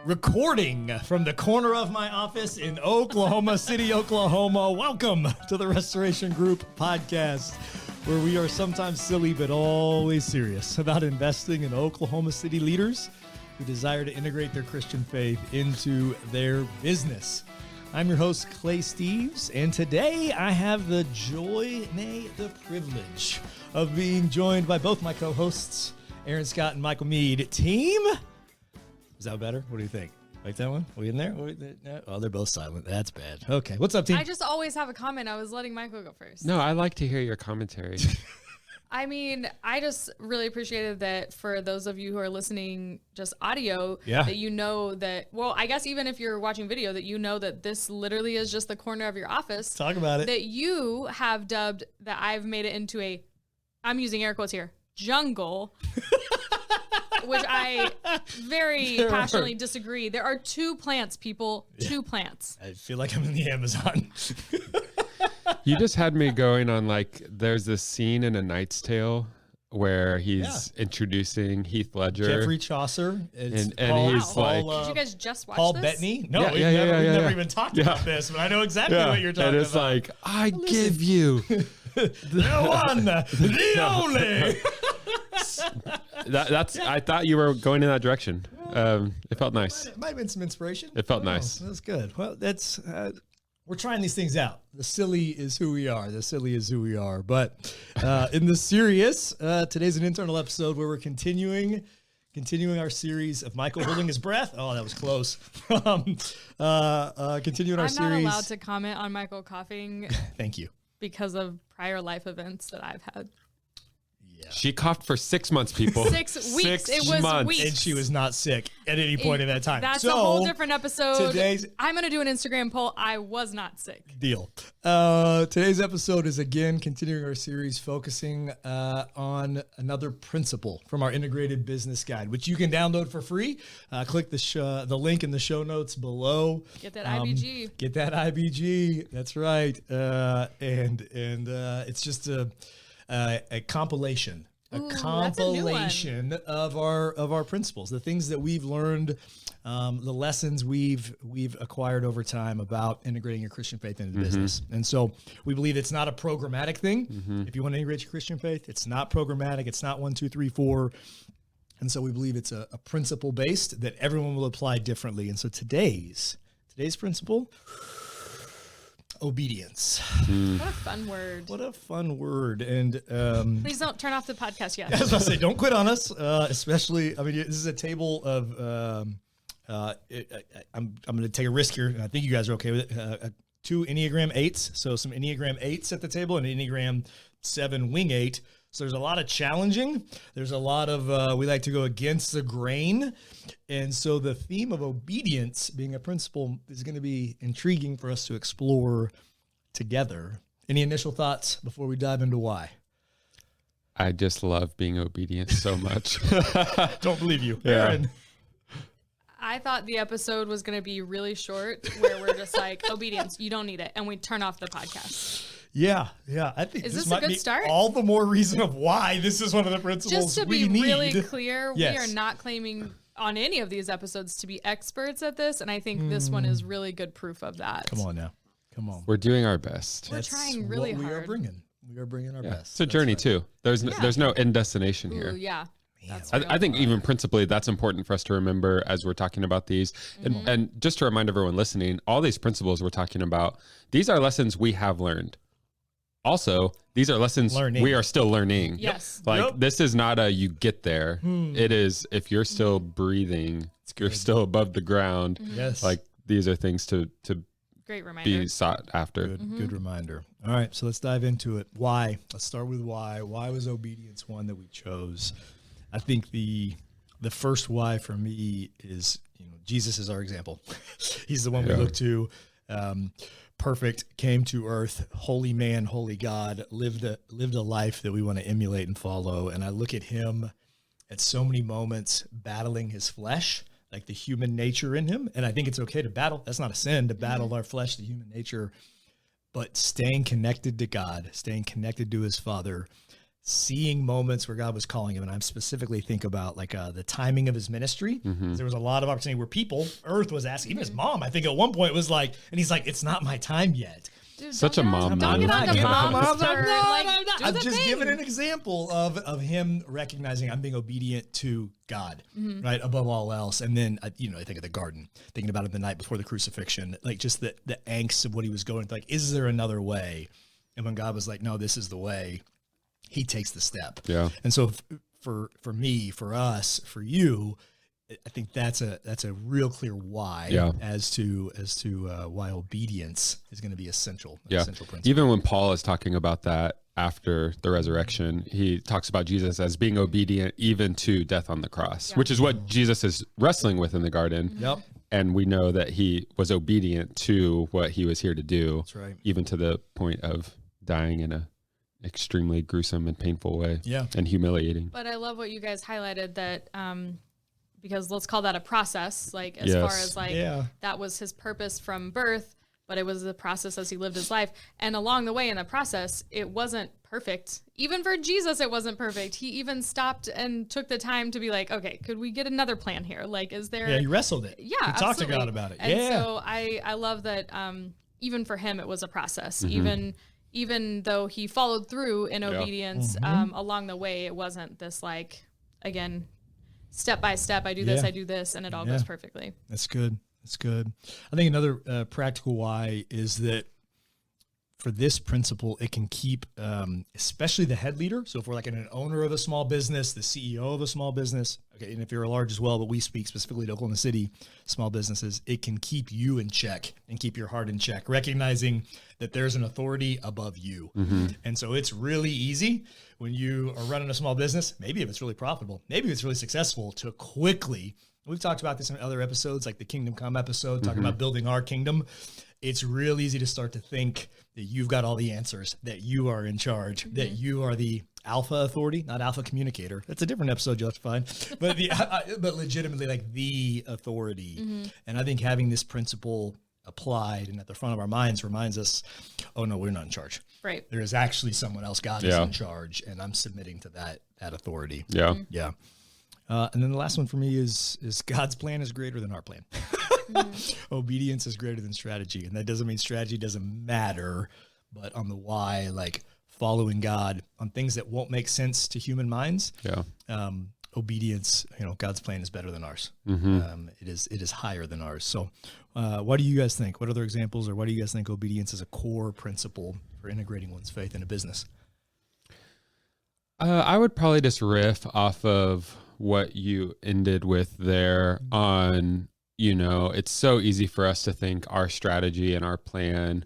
Recording from the corner of my office in Oklahoma City, Oklahoma. Welcome to the Restoration Group podcast, where we are sometimes silly but always serious about investing in Oklahoma City leaders who desire to integrate their Christian faith into their business. I'm your host, Clay Steves, and today I have the joy, nay, the privilege of being joined by both my co-hosts, Aaron Scott and Michael Mead. Team? Is that better? What do you think? Like that one? Are we in there? Oh, they're both silent. That's bad. Okay. What's up, team? I just always have a comment. I was letting Michael go first. No, I like to hear your commentary. I mean, I just really appreciated that for those of you who are listening just audio, that you know that, well, I guess even if you're watching video, that you know that this literally is just the corner of your office. Talk about it. That you have dubbed that I've made it into a, I'm using air quotes here, jungle. Which I very passionately disagree. There are two plants, people. Yeah. Two plants. I feel like I'm in the Amazon. You just had me going on like, there's this scene in A Knight's Tale where he's introducing Heath Ledger. Jeffrey Chaucer. And he's like... Did you guys just watch Paul this? Bettany? No, we've never even talked about this, but I know exactly what you're talking about. And it's like, I give you... the one, the only... I thought you were going in that direction. It felt nice. It might have been some inspiration. It felt nice. That's good. Well, that's we're trying these things out. The silly is who we are. The silly is who we are. But in the serious, today's an internal episode where we're continuing our series of Michael holding his breath. Oh, that was close. Continuing our series. I'm not allowed to comment on Michael coughing. Thank you. Because of prior life events that I've had. Yeah. She coughed for 6 months, people. 6 weeks. It was weeks. And she was not sick at any point in that time. That's a whole different episode. Today's, I'm going to do an Instagram poll. I was not sick. Deal. Today's episode is, again, continuing our series focusing on another principle from our integrated business guide, which you can download for free. Click the link in the show notes below. Get that IBG. Get that IBG. That's right. And it's just a compilation, compilation of our principles, the things that we've learned, the lessons we've acquired over time about integrating your Christian faith into business. And so we believe it's not a programmatic thing. If you want to integrate your Christian faith, it's not programmatic. It's not 1, 2, 3, 4. And so we believe it's a principle based that everyone will apply differently. And so today's principle, obedience. What a fun word. What a fun word. And please don't turn off the podcast yet. I was about to say, don't quit on us, especially, I mean, this is a table of, I'm going to take a risk here, and I think you guys are okay with it. 2 Enneagram 8s, so some Enneagram 8s at the table, and Enneagram 7 Wing 8. So there's a lot of challenging. There's a lot of, we like to go against the grain. And so the theme of obedience being a principle is going to be intriguing for us to explore together. Any initial thoughts before we dive into why? I just love being obedient so much. Don't believe you. Yeah. Aaron. I thought the episode was going to be really short, where we're just like, obedience, you don't need it. And we turn off the podcast. Yeah. I think is this this might a good be start? all the more reason of why this is one of the principles Just to we be need. really clear, Yes. we are not claiming on any of these episodes to be experts at this, and I think this one is really good proof of that. Come on now. Come on. We're doing our best. We're trying really what hard. We are bringing our best. It's a journey too. There's no end destination Ooh, here. yeah. That's I think even principally that's important for us to remember as we're talking about these. And just to remind everyone listening, all these principles we're talking about, these are lessons we have learned. Also, these are lessons we are still learning. Yes. This is not a you get there. It is if you're still breathing, you're still above the ground. Yes. Like these are things to great reminder. be sought after. Good reminder. All right, so let's dive into it. Why? Let's start with why. Why was obedience one that we chose? I think the first why for me is, Jesus is our example. He's the one we look to. Perfect, came to earth, holy man, holy God, lived a life that we want to emulate and follow. And I look at him at so many moments battling his flesh, like the human nature in him. And I think it's okay to battle. That's not a sin to battle our flesh, the human nature, but staying connected to God, staying connected to his Father, seeing moments where God was calling him. And I'm specifically think about like the timing of his ministry. There was a lot of opportunity where Earth was asking, even his mom, I think at one point was like, and he's like, it's not my time yet. Dude, Such a mom Don't get on the mom's turn. Like, do I'm the just thing. giving an example of him recognizing I'm being obedient to God, right, above all else. And then, I think of the garden, thinking about it the night before the crucifixion, like just the angst of what he was going through. Like, is there another way? And when God was like, no, this is the way, he takes the step. Yeah. And so for me, for us, for you, I think that's a real clear why as to why obedience is going to be essential. Essential principle. Even when Paul is talking about that after the resurrection, he talks about Jesus as being obedient even to death on the cross, which is what Jesus is wrestling with in the garden. Yep. And we know that he was obedient to what he was here to do. That's right. Even to the point of dying in a extremely gruesome and painful way. Yeah. And humiliating. But I love what you guys highlighted that because let's call that a process, like as Yes. far as like that was his purpose from birth, but it was the process as he lived his life. And along the way in the process, it wasn't perfect. Even for Jesus, it wasn't perfect. He even stopped and took the time to be like, okay, could we get another plan here? Like, is there... Yeah, he wrestled it. Yeah, he talked to God about it. And so I love that even for him, it was a process. Even though he followed through in obedience along the way, it wasn't this like, again, step by step, I do this, I do this, and it all goes perfectly. That's good. That's good. I think another practical why is that for this principle, it can keep, especially the head leader. So if we're like an owner of a small business, the CEO of a small business, okay, and if you're large as well, but we speak specifically to Oklahoma City small businesses, it can keep you in check and keep your heart in check, recognizing that there's an authority above you. And so it's really easy when you are running a small business, maybe if it's really profitable, maybe if it's really successful, to quickly, we've talked about this in other episodes, like the Kingdom Come episode, talking about building our kingdom. It's real easy to start to think that you've got all the answers, that you are in charge, that you are the alpha authority, not alpha communicator. That's a different episode you'll have to find, but but legitimately like the authority. And I think having this principle applied and at the front of our minds reminds us, oh no, we're not in charge. Right. There is actually someone else. God is in charge, and I'm submitting to that authority. Yeah. Yeah. And then the last one for me is God's plan is greater than our plan. Obedience is greater than strategy. And that doesn't mean strategy doesn't matter, but on the why, like following God on things that won't make sense to human minds. Yeah. Obedience, God's plan is better than ours. It is higher than ours. So what do you guys think? What other examples, or why do you guys think obedience is a core principle for integrating one's faith in a business? I would probably just riff off of what you ended with there on, it's so easy for us to think our strategy and our plan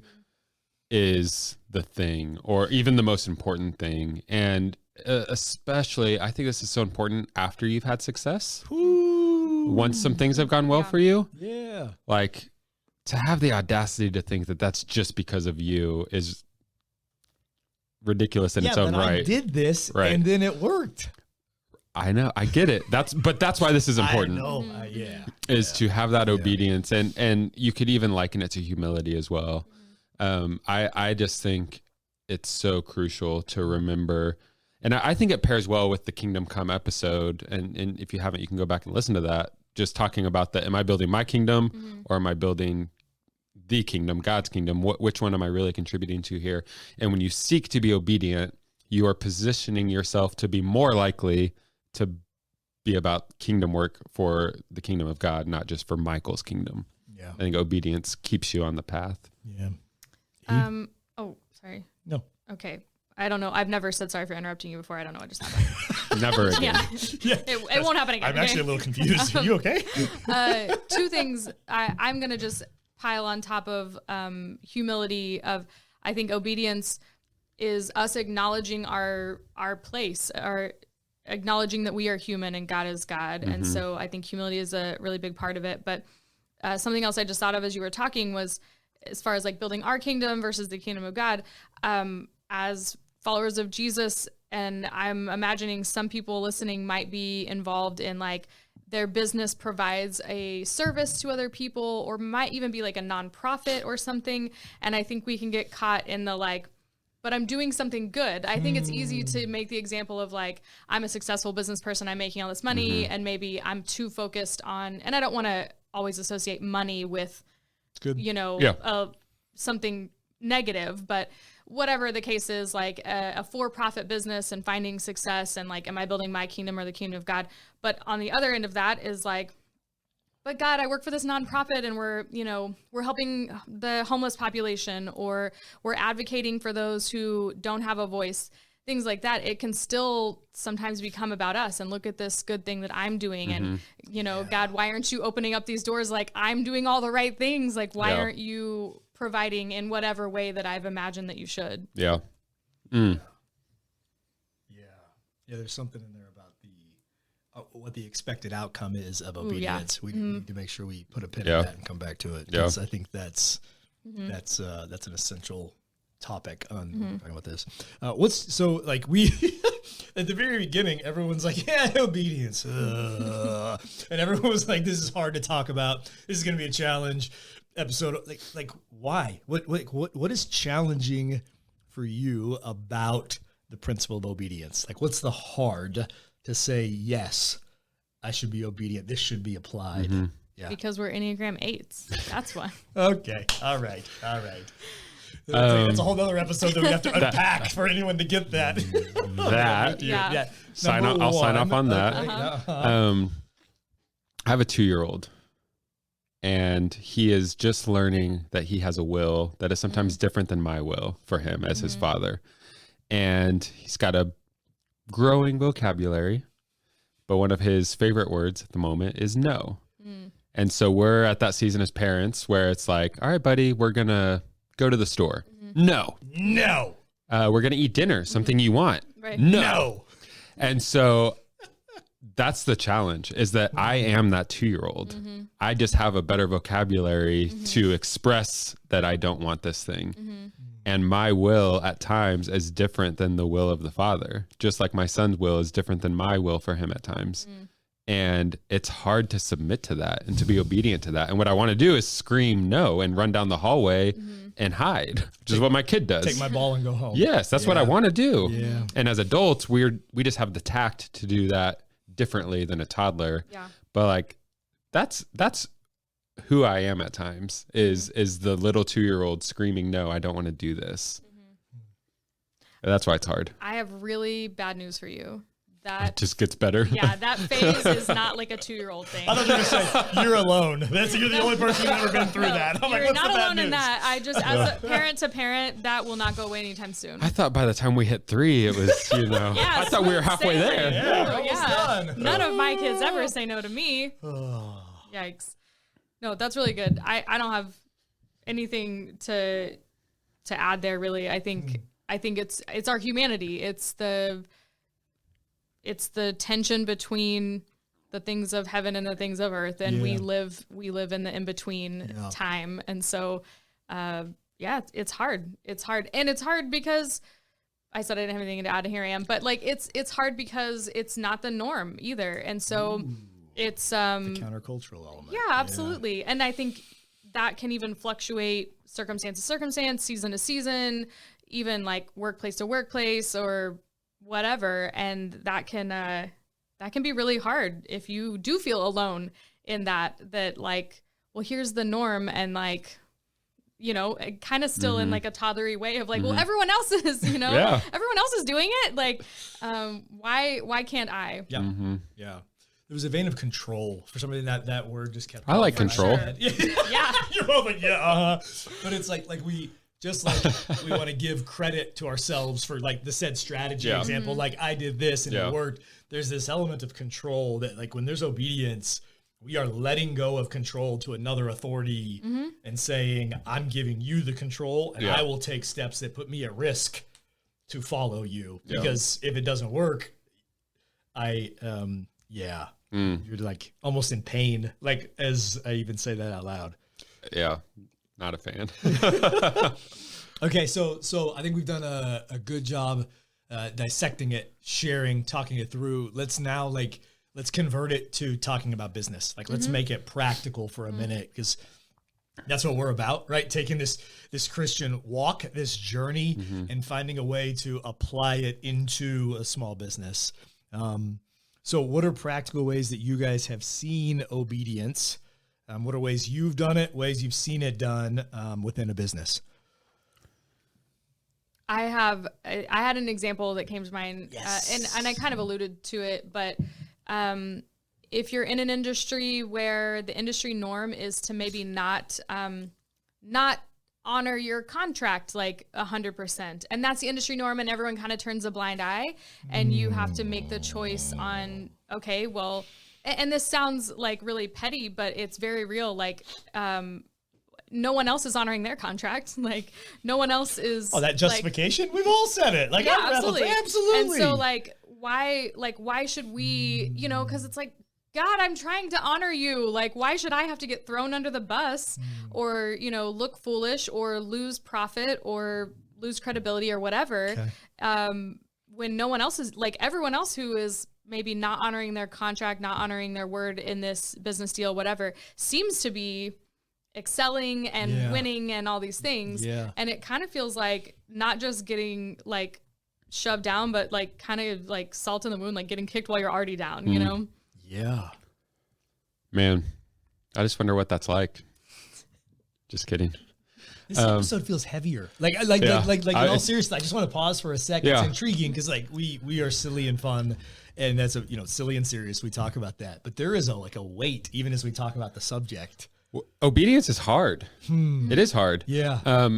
is the thing, or even the most important thing. And especially, I think this is so important after you've had success. Ooh. Once some things have gone well for you. Yeah. Like, to have the audacity to think that that's just because of you is ridiculous in its own right. I did this, and then it worked. I know, I get it. That's why this is important. I know, to have that obedience, and you could even liken it to humility as well. I just think it's so crucial to remember, and I think it pairs well with the Kingdom Come episode. And if you haven't, you can go back and listen to that. Just talking about am I building my kingdom or am I building the kingdom, God's kingdom? Which one am I really contributing to here? And when you seek to be obedient, you are positioning yourself to be more likely to be about kingdom work for the kingdom of God, not just for Michael's kingdom. Yeah. I think obedience keeps you on the path. Yeah. Oh, sorry. No. Okay. I don't know. I've never said sorry for interrupting you before. I don't know what just happened. Never again. It won't happen again. I'm actually a little confused. Are you okay? Two things I'm going to just pile on top of humility of, I think obedience is us acknowledging our place, acknowledging that we are human and God is God. And so I think humility is a really big part of it. But something else I just thought of as you were talking was, as far as like building our kingdom versus the kingdom of God, as followers of Jesus, and I'm imagining some people listening might be involved in like their business provides a service to other people, or might even be like a nonprofit or something. And I think we can get caught in the like, but I'm doing something good. I think it's easy to make the example of like, I'm a successful business person, I'm making all this money, and maybe I'm too focused on, and I don't want to always associate money with, Good. you know, something negative, but whatever the case is, like a for-profit business and finding success and like, am I building my kingdom or the kingdom of God? But on the other end of that is like, but God, I work for this nonprofit and we're helping the homeless population, or we're advocating for those who don't have a voice, things like that. It can still sometimes become about us and look at this good thing that I'm doing. And, God, why aren't you opening up these doors? Like, I'm doing all the right things. Like, why aren't you providing in whatever way that I've imagined that you should? Yeah. Yeah, there's something in there about what the expected outcome is of obedience. We need to make sure we put a pin in that and come back to it. Because I think that's an essential topic on talking about this. We at the very beginning, everyone's like, yeah, obedience. And everyone was like, this is hard to talk about. This is going to be a challenge episode. Like why? What is challenging for you about the principle of obedience? Like, what's the hard to say, yes, I should be obedient. This should be applied. Yeah. Because we're Enneagram 8s. That's why. Okay. All right. That's a whole other episode that we have to unpack for anyone to get that. Yeah. I'll sign off on that. I have a 2-year-old, and he is just learning that he has a will that is sometimes different than my will for him as his father. And he's got a growing vocabulary, but one of his favorite words at the moment is no. And so we're at that season as parents where it's like, all right, buddy, we're going to go to the store. No. We're going to eat dinner, something you want. Right. No. And so that's the challenge, is that I am that 2-year-old. I just have a better vocabulary to express that I don't want this thing. And my will at times is different than the will of the Father, just like my son's will is different than my will for him at times. And it's hard to submit to that and to be obedient to that. And what I want to do is scream no and run down the hallway and hide, which is what my kid does. Take my ball and go home. Yes, that's what I want to do. Yeah. And as adults, we just have the tact to do that differently than a toddler. Yeah. But like, that's who I am at times, is the little 2-year-old screaming, no, I don't want to do this. That's why it's hard. I have really bad news for you. It just gets better. Yeah, that phase is not like a 2-year-old thing. I thought you were going to say, you're alone. You're the only person who's ever been through that. I'm You're like, what's not the bad alone news? in that. I just, as a parent to parent, that will not go away anytime soon. I thought by the time we hit 3, it was, I thought we were halfway there. Yeah, almost done. None of my kids ever say no to me. Yikes. No, that's really good. I don't have anything to add there, really. I think it's our humanity. It's the tension between the things of heaven and the things of earth, and we live in the in-between time. And so it's hard. And it's hard because I said I didn't have anything to add, and here I am. But like it's hard because it's not the norm either. And so it's the countercultural element. Yeah, absolutely. Yeah. And I think that can even fluctuate circumstance to circumstance, season to season, even like workplace to workplace or whatever. And that can be really hard if you do feel alone in that like, well, here's the norm. And like, kind of still in like a toddlery way of like, well, everyone else is, everyone else is doing it. Like, why can't I? Yeah. Yeah. There was a vein of control for somebody that word just kept. I like control. Yeah. You're both like, but it's like we want to give credit to ourselves for like the said strategy example. Like I did this and it worked. There's this element of control that like when there's obedience, we are letting go of control to another authority and saying, I'm giving you the control and I will take steps that put me at risk to follow you. Because if it doesn't work, you're like almost in pain. Like as I even say that out loud. Yeah. Not a fan. Okay. So I think we've done a good job dissecting it, sharing, talking it through. Let's now let's convert it to talking about business. Like let's make it practical for a minute, because That's what we're about, right? Taking this Christian walk, this journey, and finding a way to apply it into a small business. So what are practical ways that you guys have seen obedience? What are ways you've done it, ways you've seen it done within a business? I had an example that came to mind, Yes. and I kind of alluded to it, but if you're in an industry where the industry norm is to maybe not honor your contract like 100%, and that's the industry norm, and everyone kind of turns a blind eye, and you have to make the choice on, okay, well, and this sounds like really petty, but it's very real. Like, no one else is honoring their contract. Like, no one else is. Oh, that justification? We've all said it. Like, yeah, absolutely. And so why should we, because it's like, God, I'm trying to honor you. Like, why should I have to get thrown under the bus or, look foolish or lose profit or lose credibility or whatever, when no one else is, like, everyone else who is maybe not honoring their contract, not honoring their word in this business deal, whatever, seems to be excelling and winning and all these things. Yeah. And it kind of feels like not just getting like shoved down, but like kind of like salt in the wound, like getting kicked while you're already down, you know? Yeah. Man, I just wonder what that's like. Just kidding. This episode feels heavier. Like in all seriousness, I just want to pause for a second. Yeah. It's intriguing because like we are silly and fun, and that's silly and serious. We talk about that, but there is a weight even as we talk about the subject. Obedience is hard. It is hard. Yeah.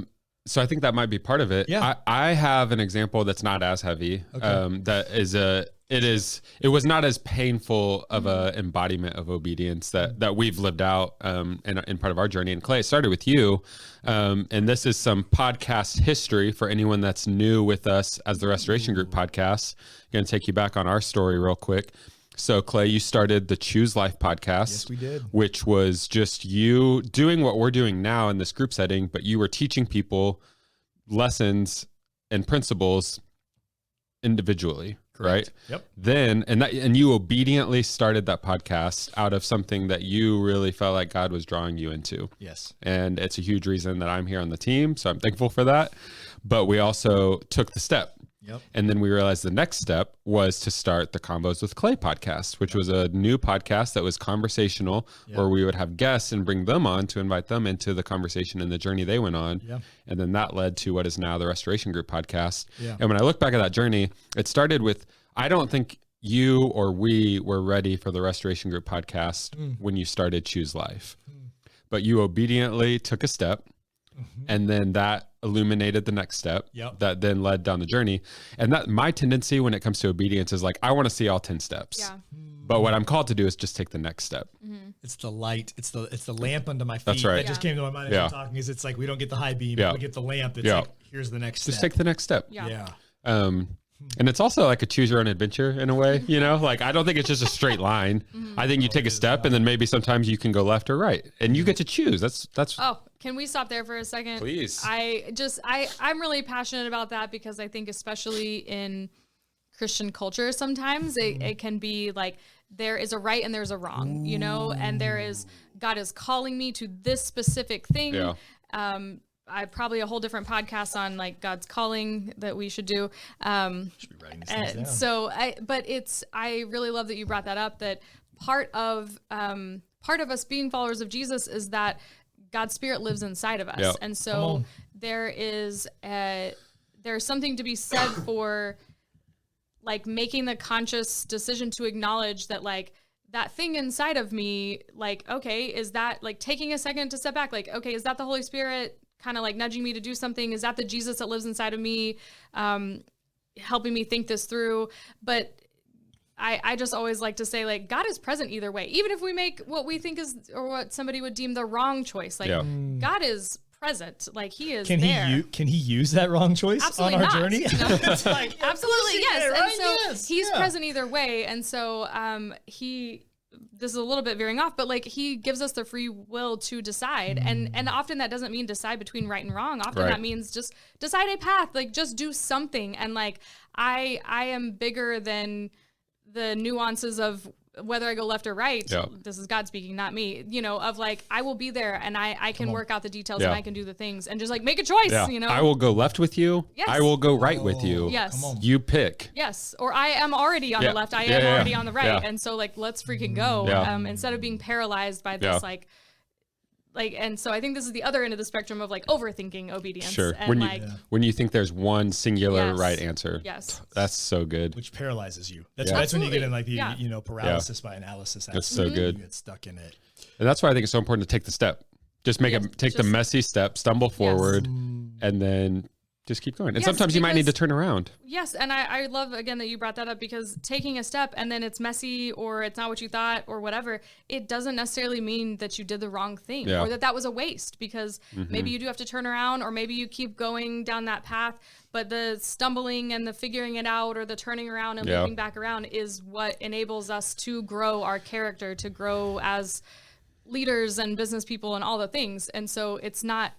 So I think that might be part of it. Yeah. I have an example that's not as heavy. Okay. It was not as painful of a embodiment of obedience that we've lived out in part of our journey. And Clay, it started with you. And this is some podcast history for anyone that's new with us as the Restoration Group podcast. I'm going to take you back on our story real quick. So Clay, you started the Choose Life podcast. Yes, we did. Which was just you doing what we're doing now in this group setting, but you were teaching people lessons and principles individually. Correct. Right. Yep. Then, and you obediently started that podcast out of something that you really felt like God was drawing you into. Yes. And it's a huge reason that I'm here on the team. So I'm thankful for that. But we also took the step. Yep. And then we realized the next step was to start the Combos with Clay podcast, which was a new podcast that was conversational, where we would have guests and bring them on to invite them into the conversation and the journey they went on. Yeah. And then that led to what is now the Restoration Group podcast. Yeah. And when I look back at that journey, it started with, I don't think you or we were ready for the Restoration Group podcast when you started Choose Life, but you obediently took a step. And then that illuminated the next step that then led down the journey. And that my tendency when it comes to obedience is like, I want to see all 10 steps. Yeah. But what I'm called to do is just take the next step. It's the light. It's the lamp under my feet. That's right. That just came to my mind as you're talking. Is it's like we don't get the high beam, we get the lamp. It's like, here's the next step. Just take the next step. Yeah. And it's also like a choose your own adventure in a way, like, I don't think it's just a straight line. I think you take a step and then maybe sometimes you can go left or right and you get to choose. That's. Oh, can we stop there for a second? Please. I'm really passionate about that because I think especially in Christian culture, sometimes it can be like, there is a right and there's a wrong, and there is, God is calling me to this specific thing. Yeah. I probably a whole different podcast on like God's calling that we should do. Should be writing these things down. So I really love that you brought that up, that part of us being followers of Jesus is that God's Spirit lives inside of us. Yep. And so there's something to be said for like making the conscious decision to acknowledge that like that thing inside of me, like, okay, is that like taking a second to step back? Like, okay, is that the Holy Spirit kind of like nudging me to do something? Is that the Jesus that lives inside of me, helping me think this through? But I just always like to say, like, God is present either way. Even if we make what we think is, or what somebody would deem the wrong choice, like God is present. Like he is there. Can he use that wrong choice Absolutely on our not. journey? It's like, absolutely, yes. Right? And so he's present either way. And so this is a little bit veering off, but like he gives us the free will to decide. And often that doesn't mean decide between right and wrong. Often that means just decide a path, like just do something. And like, I am bigger than the nuances of whether I go left or right, Yeah. this is God speaking, not me, you know, of like, I will be there and I can work out the details Yeah. and I can do the things and just like make a choice, Yeah. you know? I will go left with you. Yes. I will go right with you. Yes. Come on. You pick. Yes. Or I am already on Yeah. the left. I Yeah, am yeah, already yeah. on the right. Yeah. And so like, let's freaking go. Yeah. Instead of being paralyzed by this, Yeah. and so I think this is the other end of the spectrum of like overthinking obedience. Sure. And When like, when you think there's one singular Yes. right answer. yes. That's so good. Which paralyzes you. That's Yeah. that's when you get in like the Absolutely. paralysis by analysis. That's so good. You get stuck in it. And that's why I think it's so important to take the step. Just take the just- messy step, stumble forward, and then just keep going. And Yes, sometimes you might need to because- turn around. Yes, and I love again that you brought that up because taking a step and then it's messy or it's not what you thought or whatever, it doesn't necessarily mean that you did the wrong thing Yeah. or that was a waste because maybe you do have to turn around or maybe you keep going down that path, but the stumbling and the figuring it out or the turning around and Yeah. looping back around is what enables us to grow our character, to grow as leaders and business people and all the things. And so it's not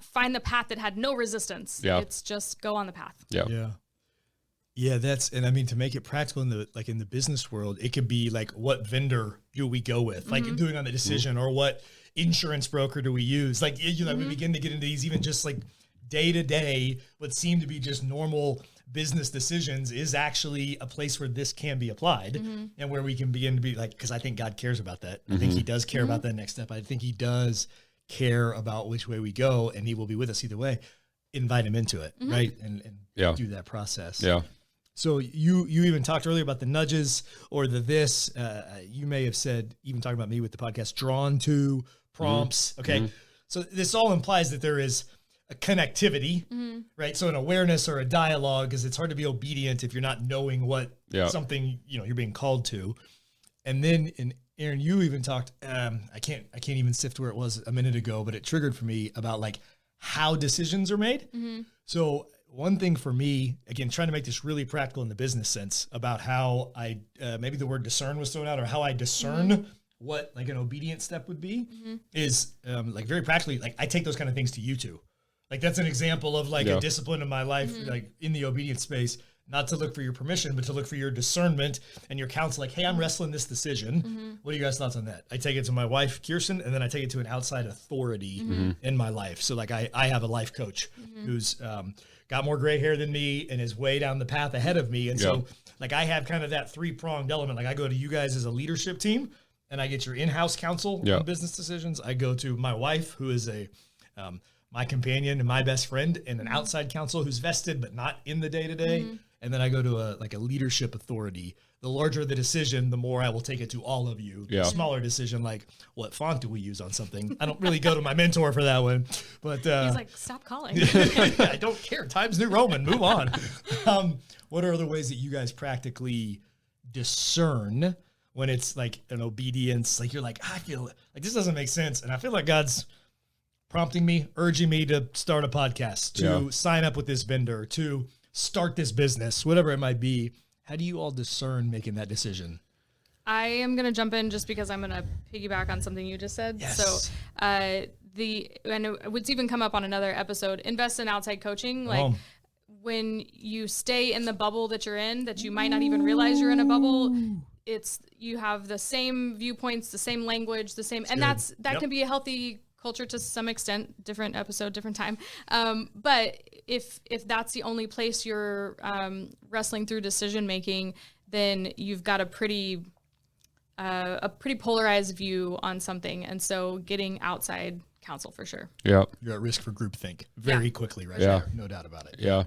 find the path that had no resistance. Yeah. It's just go on the path. Yeah. Yeah, and I mean, to make it practical in the business world, it could be like, what vendor do we go with? Like doing on the decision, or what insurance broker do we use? Like, you know, we begin to get into these even just like day to day, what seem to be just normal business decisions is actually a place where this can be applied and where we can begin to be like, because I think God cares about that. I think he does care about that next step. I think he does care about which way we go, and he will be with us either way. Invite him into it, right? And Yeah. do that process. Yeah. So you even talked earlier about the nudges or the this. You may have said, even talking about me with the podcast, drawn to prompts. Okay. So this all implies that there is a connectivity, right? So an awareness or a dialogue, because it's hard to be obedient if you're not knowing what Yeah. something, you know, you're being called to. And then Aaron, you even talked, I can't even sift where it was a minute ago, but it triggered for me about like how decisions are made. So one thing for me, again, trying to make this really practical in the business sense about how I, maybe the word discern was thrown out, or how I discern what like an obedient step would be is like very practically, like I take those kind of things to you two. Like that's an example of like Yeah. a discipline in my life, like in the obedient space, not to look for your permission, but to look for your discernment and your counsel. Like, hey, I'm wrestling this decision. What are you guys' thoughts on that? I take it to my wife, Kirsten, and then I take it to an outside authority in my life. So like I have a life coach who's got more gray hair than me and is way down the path ahead of me. And so like I have kind of that three-pronged element. Like I go to you guys as a leadership team and I get your in-house counsel on business decisions. I go to my wife, who is my companion and my best friend, and an outside counsel who's vested but not in the day-to-day. And then I go to a leadership authority. The larger the decision, the more I will take it to all of you. Yeah. The smaller decision, like what font do we use on something? I don't really go to my mentor for that one, but He's like, stop calling. I don't care. Times New Roman. Move on. What are other ways that you guys practically discern when it's like an obedience? Like you're like, I feel like this doesn't make sense, and I feel like God's prompting me, urging me to start a podcast, to sign up with this vendor, to start this business, whatever it might be. How do you all discern making that decision? I am going to jump in just because I'm going to piggyback on something you just said. Yes. So, and it's even come up on another episode, invest in outside coaching. Like when you stay in the bubble that you're in, that you might not even realize you're in a bubble, you have the same viewpoints, the same language, the same, and that can be a healthy culture to some extent. Different episode, different time. But if that's the only place you're wrestling through decision making, then you've got a pretty polarized view on something, and so getting outside counsel for sure. Yeah. You're at risk for groupthink very quickly, right? Yeah. There, no doubt about it. Yeah.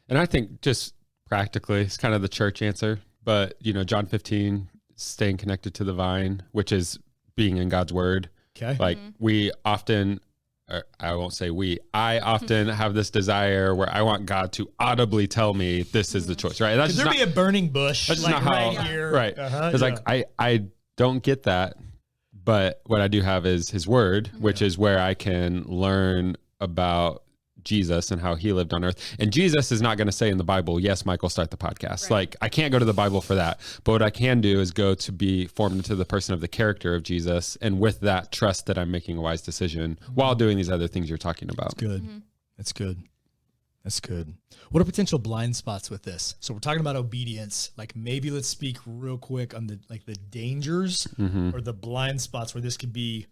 And I think just practically, it's kind of the church answer, but you know, John 15, staying connected to the vine, which is being in God's word. Okay. Like we often, I won't say I often have this desire where I want God to audibly tell me this is the choice, right? That's Could just there not, be a burning bush? that's just not how, right here? right. It's like, I don't get that, but what I do have is his word, which is where I can learn about Jesus and how he lived on earth. And Jesus is not going to say in the Bible, yes, Michael, start the podcast. Right. Like I can't go to the Bible for that. But what I can do is go to be formed into the person of the character of Jesus. And with that, trust that I'm making a wise decision while doing these other things you're talking about. Good. That's good. That's good. What are potential blind spots with this? So we're talking about obedience. Like maybe let's speak real quick on the dangers or the blind spots where this could be,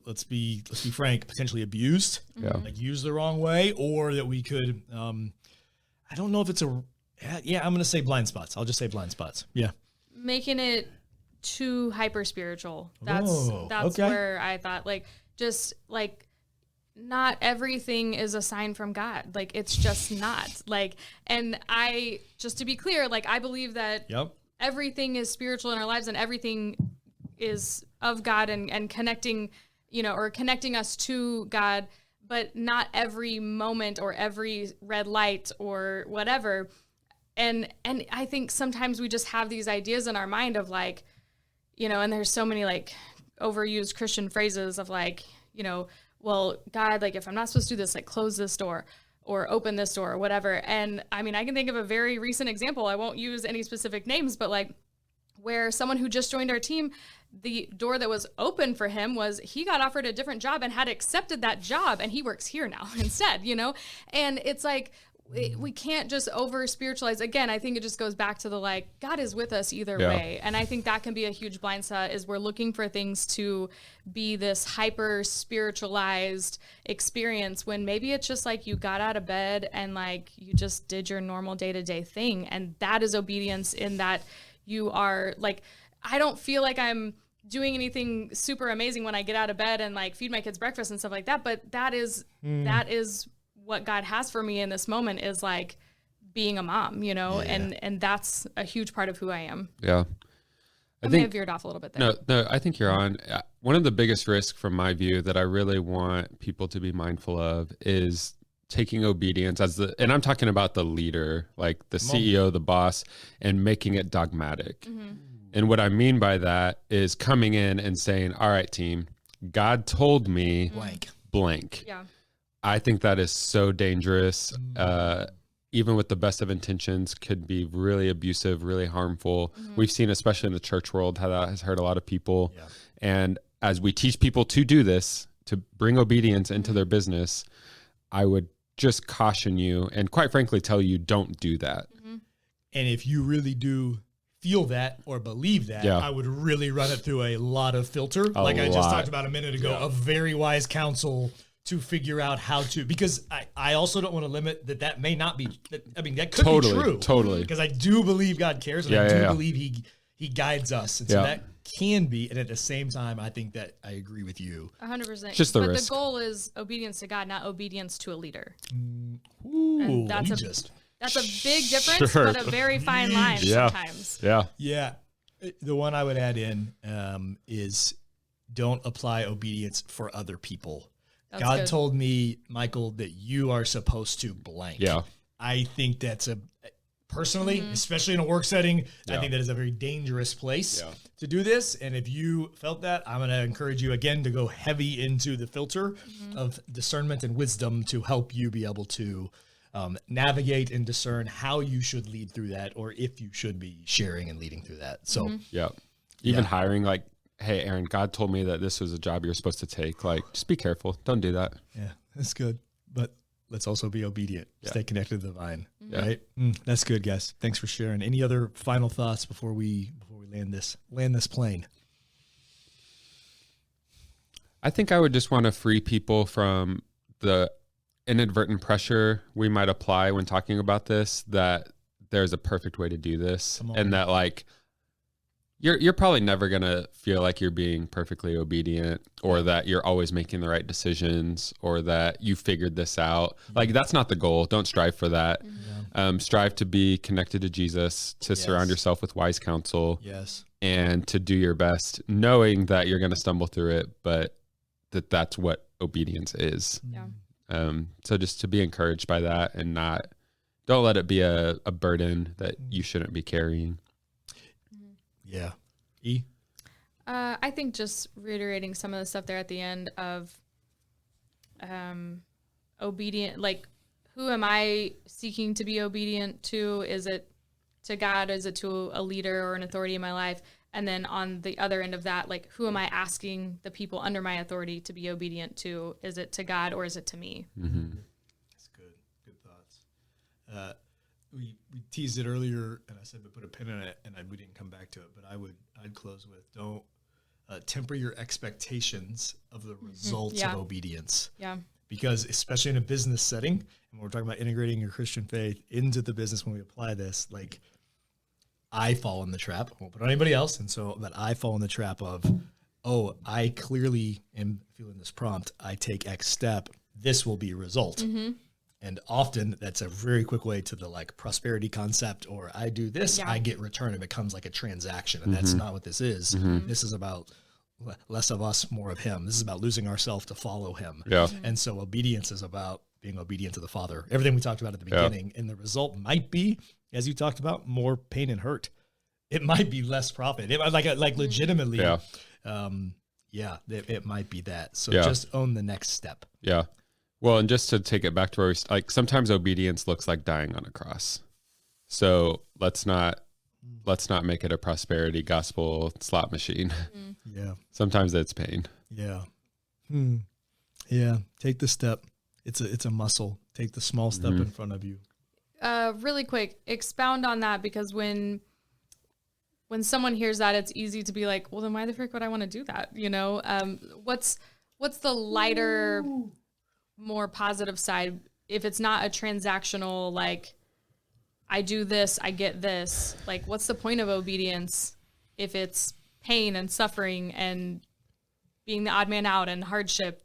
let's be frank, potentially abused, like used the wrong way, or that we could, I don't know if it's I'm going to say blind spots. I'll just say blind spots. Yeah. Making it too hyper spiritual. That's okay. where I thought just not everything is a sign from God. Like it's just not and just to be clear, I believe that everything is spiritual in our lives and everything is of God and connecting, or connecting us to God, but not every moment or every red light or whatever. And I think sometimes we just have these ideas in our mind of and there's so many overused Christian phrases of well, God, if I'm not supposed to do this, close this door or open this door or whatever. And I mean, I can think of a very recent example. I won't use any specific names, but where someone who just joined our team, the door that was open for him was he got offered a different job and had accepted that job, and he works here now instead, And it's we can't just over spiritualize. Again, I think it just goes back to the God is with us either way. And I think that can be a huge blind spot is we're looking for things to be this hyper spiritualized experience when maybe it's just you got out of bed and you just did your normal day-to-day thing. And that is obedience in that you are I don't feel like I'm doing anything super amazing when I get out of bed and feed my kids breakfast and stuff like that. But that is what God has for me in this moment is being a mom, and that's a huge part of who I am. Yeah. I may have veered off a little bit there. No, I think you're on. One of the biggest risks from my view that I really want people to be mindful of is taking obedience and I'm talking about the leader, the CEO, the boss, and making it dogmatic. Mm-hmm. And what I mean by that is coming in and saying, all right, team, God told me blank. Yeah. I think that is so dangerous. Even with the best of intentions, could be really abusive, really harmful. Mm-hmm. We've seen, especially in the church world, how that has hurt a lot of people. Yeah. And as we teach people to do this, to bring obedience into their business, I would just caution you and quite frankly tell you, don't do that. Mm-hmm. And if you really do feel that or believe that, I would really run it through a lot of filter. I just talked about a minute ago, of very wise counsel to figure out how to, because I also don't want to limit that may not be, that could be true. Totally. Because I do believe God cares and I do believe he guides us. And so that can be, and at the same time, I think that I agree with you. 100%. Just the but risk. The goal is obedience to God, not obedience to a leader. Ooh, that's a big difference, but a very fine line sometimes. Yeah. Yeah. The one I would add in is don't apply obedience for other people. That's God told me, Michael, that you are supposed to blank. Yeah. I think that's personally, especially in a work setting, I think that is a very dangerous place to do this. And if you felt that, I'm going to encourage you again to go heavy into the filter of discernment and wisdom to help you be able to navigate and discern how you should lead through that, or if you should be sharing and leading through that. So, even hiring, hey, Aaron, God told me that this was a job you're supposed to take. Just be careful. Don't do that. Yeah, that's good. But let's also be obedient. Stay connected to the vine. Right? That's good, guys. Thanks for sharing. Any other final thoughts before we land this plane? I think I would just want to free people from the inadvertent pressure we might apply when talking about this, that there's a perfect way to do this, and that you're probably never going to feel like you're being perfectly obedient, or that you're always making the right decisions, or that you figured this out. That's not the goal. Don't strive for that. Strive to be connected to Jesus, to surround yourself with wise counsel, and to do your best, knowing that you're going to stumble through it, but that's what obedience is. So just to be encouraged by that, and don't let it be a burden that you shouldn't be carrying. Yeah. I think just reiterating some of the stuff there at the end of obedient, who am I seeking to be obedient to? Is it to God? Is it to a leader or an authority in my life? And then on the other end of that, who am I asking the people under my authority to be obedient to? Is it to God or is it to me? That's good. Good thoughts. we teased it earlier, and I said we put a pin in it, and we didn't come back to it. But I'd close with don't temper your expectations of the results of obedience. Yeah. Because especially in a business setting, and when we're talking about integrating your Christian faith into the business, when we apply this, like I fall in the trap. I won't put on anybody else, and so that I fall in the trap of, oh, I clearly am feeling this prompt. I take X step. This will be a result. And often that's a very quick way to the like prosperity concept, or I do this, I get return. It becomes like a transaction. And that's not what this is. This is about less of us, more of him. This is about losing ourselves to follow him. Yeah. And so obedience is about being obedient to the Father. Everything we talked about at the beginning. And the result might be, as you talked about, more pain and hurt. It might be less profit. It like legitimately. It might be that. So just own the next step. Yeah. Well, and just to take it back to where we, like, sometimes obedience looks like dying on a cross. So let's not make it a prosperity gospel slot machine. Yeah. Sometimes it's pain. Yeah. Yeah. Take the step. It's a muscle. Take the small step in front of you. Really quick, expound on that, because when someone hears that, it's easy to be like, well, then why the frick would I want to do that? You know, what's the lighter, more positive side? If it's not a transactional, like I do this, I get this, like, what's the point of obedience if it's pain and suffering and being the odd man out and hardship?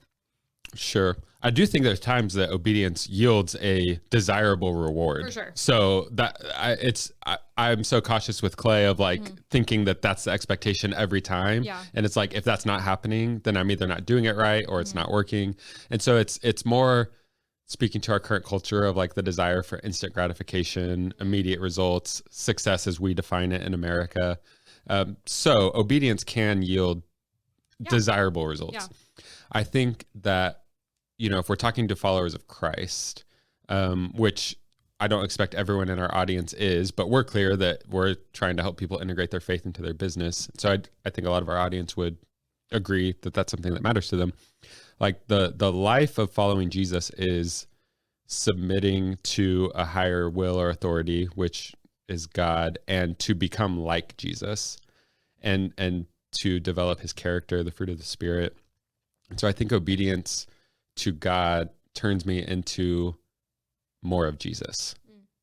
Sure. I do think there's times that obedience yields a desirable reward. For sure. So that I'm so cautious with Clay of like thinking that that's the expectation every time. Yeah. And it's like, if that's not happening, then I'm either not doing it right or it's not working. And so it's more speaking to our current culture of like the desire for instant gratification, immediate results, success as we define it in America. So obedience can yield desirable results. Yeah. I think that, you know, if we're talking to followers of Christ, which I don't expect everyone in our audience is, but we're clear that we're trying to help people integrate their faith into their business. So I think a lot of our audience would agree that that's something that matters to them. Like the life of following Jesus is submitting to a higher will or authority, which is God, and to become like Jesus and to develop his character, the fruit of the Spirit. And so I think obedience to God turns me into more of Jesus.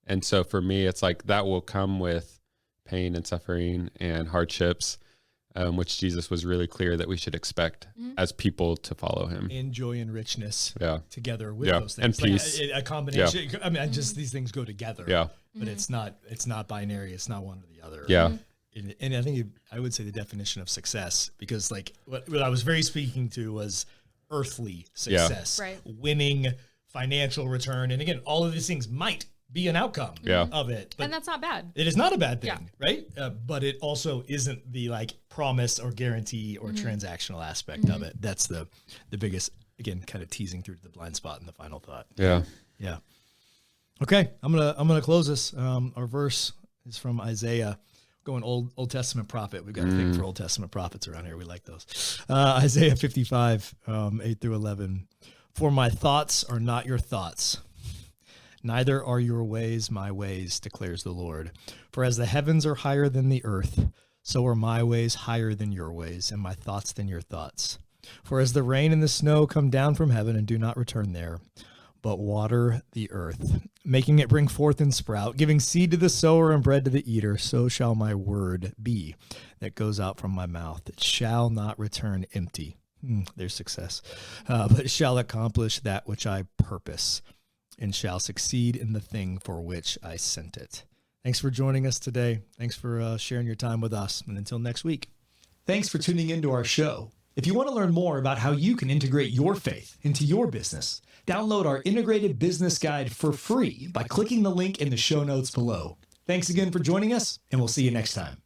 And so for me, it's like that will come with pain and suffering and hardships, which Jesus was really clear that we should expect as people to follow him. And joy and richness together with those things. And peace. Like a combination. I mean, just these things go together. Yeah. But it's not binary. It's not one or the other. Yeah. And I think I would say the definition of success, because like what I was very speaking to was earthly success, Right. Winning, financial return. And again, all of these things might be an outcome of it. But And that's not bad. it is not a bad thing, right? But it also isn't the like promise or guarantee or transactional aspect of it. That's the biggest, again, kind of teasing through to the blind spot in the final thought. Yeah. Yeah. Okay, I'm gonna close this. Our verse is from Isaiah. Going Old Testament prophet. We've got a thing for Old Testament prophets around here. We like those. Isaiah 55, 8 through 11. For my thoughts are not your thoughts, neither are your ways my ways, declares the Lord. For as the heavens are higher than the earth, so are my ways higher than your ways, and my thoughts than your thoughts. For as the rain and the snow come down from heaven and do not return there, but water the earth, making it bring forth and sprout, giving seed to the sower and bread to the eater, so shall my word be that goes out from my mouth. It shall not return empty. There's success. But shall accomplish that which I purpose, and shall succeed in the thing for which I sent it. Thanks for joining us today. Thanks for sharing your time with us. And until next week. Thanks for tuning into our show. If you want to learn more about how you can integrate your faith into your business, download our integrated business guide for free by clicking the link in the show notes below. Thanks again for joining us, and we'll see you next time.